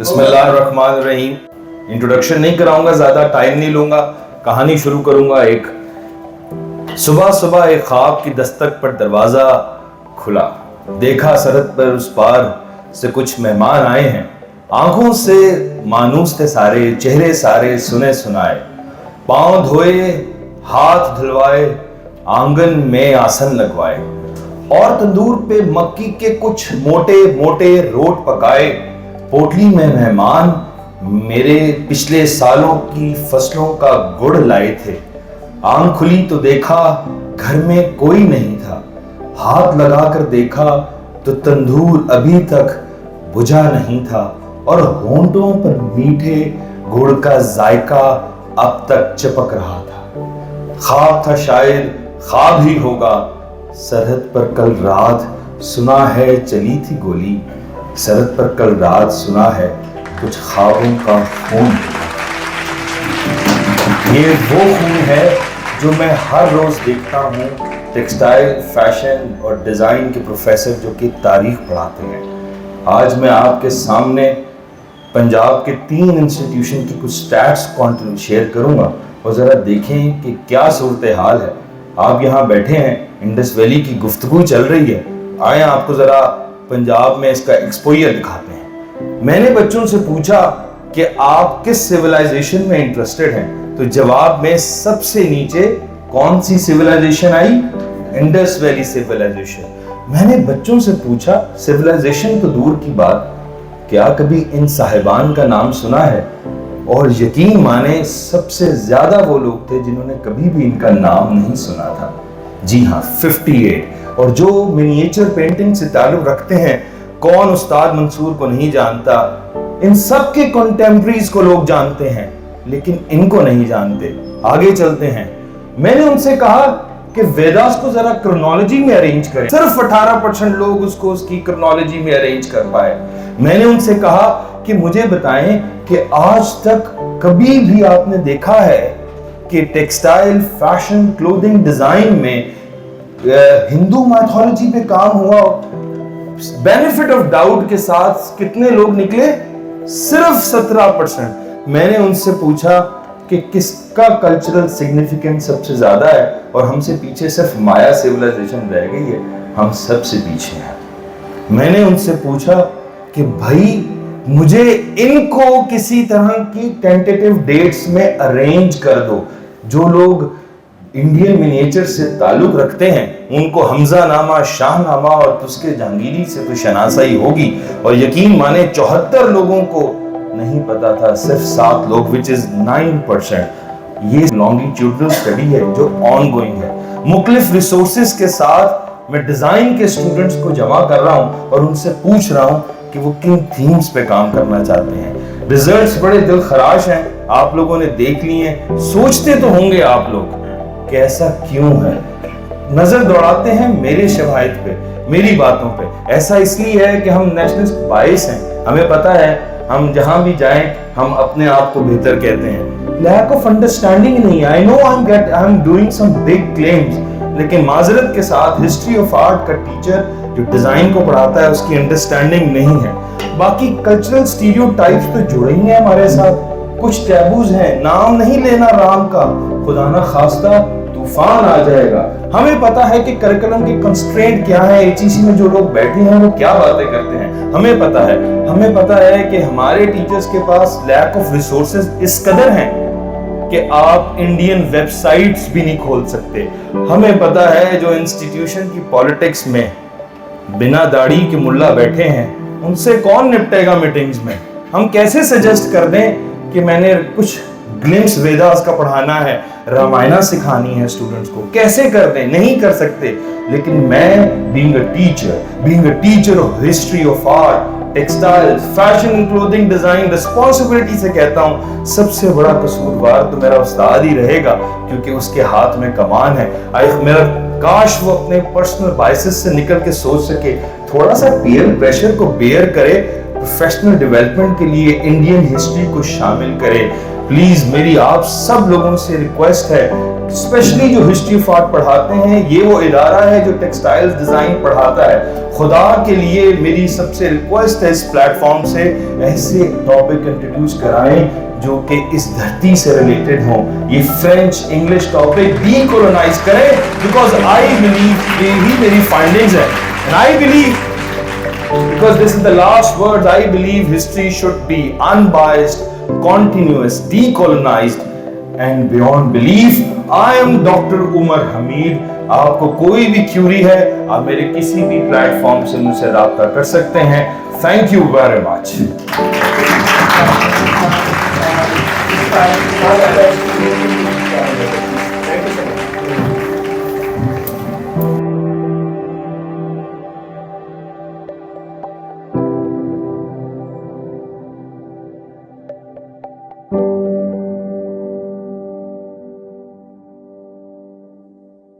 बिस्मिल्लाहिर्रहमानिर्रहीम। इंट्रोडक्शन नहीं कराऊंगा, ज्यादा टाइम नहीं लूंगा, कहानी शुरू करूंगा। एक सुबह एक ख्वाब की दस्तक पर दरवाजा खुला, देखा सरहद पर उस पार से कुछ मेहमान आए हैं। आंखों से मानूस थे सारे, चेहरे सारे सुने सुनाए। पांव धोए, हाथ धुलवाए, आंगन में आसन लगवाए और तंदूर पे मक्की के कुछ मोटे मोटे रोट पकाए। पोटली में मेहमान मेरे पिछले सालों की फसलों का गुड़ लाए थे। आंख खुली तो देखा घर में कोई नहीं था। हाथ लगाकर देखा तो तंदूर अभी तक बुझा नहीं था और होंठों पर मीठे गुड़ का जायका अब तक चिपक रहा था। ख्वाब था शायद ख्वाब ही होगा। सरहद पर कल रात सुना है चली थी गोली। सरहद पर कल रात सुना है कुछ ख्वाबों का खून। ये वो खून है जो मैं हर रोज देखता हूँ टेक्सटाइल, फैशन और डिजाइन के प्रोफेसर जो कि तारीख पढ़ाते हैं। आज मैं आपके सामने पंजाब के 3 इंस्टीट्यूशन की कुछ स्टैट्स शेयर करूंगा और जरा देखें कि क्या सूरत हाल है। आप यहाँ बैठे हैं, इंडस वैली की गुफ्तगू चल रही है। आए आपको जरा पंजाब में इसका एक्सपोजर दिखाते हैं। मैंने बच्चों से पूछा कि आप किस सिविलाइजेशन में इंटरेस्टेड हैं, तो जवाब में सबसे नीचे कौन सी सिविलाइजेशन आई? Indus valley civilization. मैंने बच्चों से पूछा सिविलाइजेशन तो दूर की बात, क्या कभी इन साहिबान का नाम सुना है? और यकीन माने सबसे ज्यादा वो लोग थे जिन्होंने कभी भी इनका नाम नहीं सुना था। जी हाँ, 58। और जो मिनिएचर पेंटिंग से ताल्लुक रखते हैं, कौन उस्ताद मंसूर को नहीं जानता? इन सब के कंटेम्पररीज को लोग जानते हैं, लेकिन इनको नहीं जानते। आगे चलते हैं। मैंने उनसे कहा कि वेदास को जरा क्रोनोलॉजी में अरेंज करें। सिर्फ 18% लोग उसको उसकी क्रोनोलॉजी में अरेंज कर पाए। मैंने उनसे कहा कि मुझे बताएं कि आज तक कभी भी आपने देखा है कि टेक्सटाइल, फैशन, क्लोथिंग डिजाइन में हिंदू माइथोलॉजी पे काम हुआ? बेनिफिट ऑफ डाउट के साथ कितने लोग निकले? सिर्फ 17%। मैंने उनसे पूछा कि किसका कल्चरल सिग्निफिकेंस सबसे ज्यादा है, और हमसे पीछे सिर्फ माया सिविलाइजेशन रह गई है। हम सबसे पीछे हैं। मैंने उनसे पूछा कि भाई मुझे इनको किसी तरह की टेंटेटिव डेट्स में अरेंज कर दो। जो लोग इंडियन मिनिएचर से ताल्लुक रखते हैं उनको हमजा नामा, शाहनामा और तुस्के जहांगीरी से तो शनासाई होगी। और यकीन माने 74 लोगों को नहीं पता था, सिर्फ 7 लोग, विच इज 9%। ये लॉन्गिट्यूडनल स्टडी है जो ऑन गोइंग है। मुख्तलिफ रिसोर्सेज के साथ मैं डिजाइन के स्टूडेंट्स को जमा कर रहा हूं और उनसे पूछ रहा हूं कि वो किन थीम्स पे काम करना चाहते हैं। रिजल्ट्स बड़े दिल खराश हैं, आप लोगों ने देख लिए हैं। सोचते तो होंगे आप लोग कि ऐसा क्यों है। नजर दौड़ाते हैं मेरे शवाहिद पे, मेरी बातों पे। ऐसा इसलिए है कि हम नेशनलिस्ट बाइस हैं। हमें पता है हम जहां भी जाएं हम अपने आप को बेहतर कहते हैं। लैक ऑफ अंडरस्टैंडिंग नहीं। I know I am doing some big claims, लेकिन माजरत के साथ हिस्ट्री ऑफ आर्ट का टीचर जो डिजाइन को पढ़ाता है उसकी अंडरस्टैंडिंग नहीं है। बाकी कल्चरल स्टीरियोटाइप्स तो जुड़े ही हैं हमारे साथ। कुछ टैबूज हैं, नाम नहीं लेना राम का, खुदा ना खास्ता तूफान आ जाएगा। हमें पता है कि करिकुलम के कंस्ट्रेंट क्या है, एचईसी में जो लोग बैठे हैं वो क्या बातें करते हैं। हमें पता है कि हमारे टीचर्स के पास लैक ऑफ रिसोर्सेज इस कदर हैं कि आप इंडियन वेबसाइट्स भी नहीं खोल सकते। हमें पता है जो इंस्टीट्यूशन की पॉलिटिक्स में बिना दाढ़ी के मुल्ला बैठे हैं उनसे कौन निपटेगा मीटिंग्स में। हम कैसे सजेस्ट कर दें कि मैंने कुछ ग्लिम्स वेदास का पढ़ाना है, रामायणा सिखानी है स्टूडेंट्स को, कैसे कर दें? नहीं कर सकते। लेकिन मैं being a teacher of history of art, textile, fashion, clothing design, responsibility से कहता हूं सबसे बड़ा कसूरवार तो मेरा उस्ताद ही रहेगा, क्योंकि उसके हाथ में कमान है। मेरा काश वो अपने पर्सनल बायसेस से निकल के सोच सके, थोड़ा सा पीयर प्रेशर को बेयर करे, प्रोफेशनल डेवलपमेंट के लिए इंडियन हिस्ट्री को शामिल करे। प्लीज मेरी आप सब लोगों से रिक्वेस्ट है اسپیشلی جو ہسٹری آف آرٹ پڑھاتے ہیں، یہ وہ ادارہ ہے جو ٹیکسٹائل ڈیزائن پڑھاتا ہے. خدا کے لیے میری سب سے ریکویسٹ ہے اس پلیٹ فارم سے ایسے ٹاپک انٹروڈیوس کرائیں جو کہ اس دھرتی سے ریلیٹڈ ہوں. یہ فرینچ انگلش ٹاپک ڈی کولونائز کریں، بیکاز آئی بلیو یہی میری فائنڈنگز ہیں. And I believe because this is the last words, I believe history should be unbiased, continuous, decolonized and beyond belief. I am Dr. Umar Hamid. آپ کو کوئی بھی Curie ہے آپ میرے کسی بھی پلیٹ فارم سے مجھ سے رابطہ کر سکتے ہیں. Thank you very much.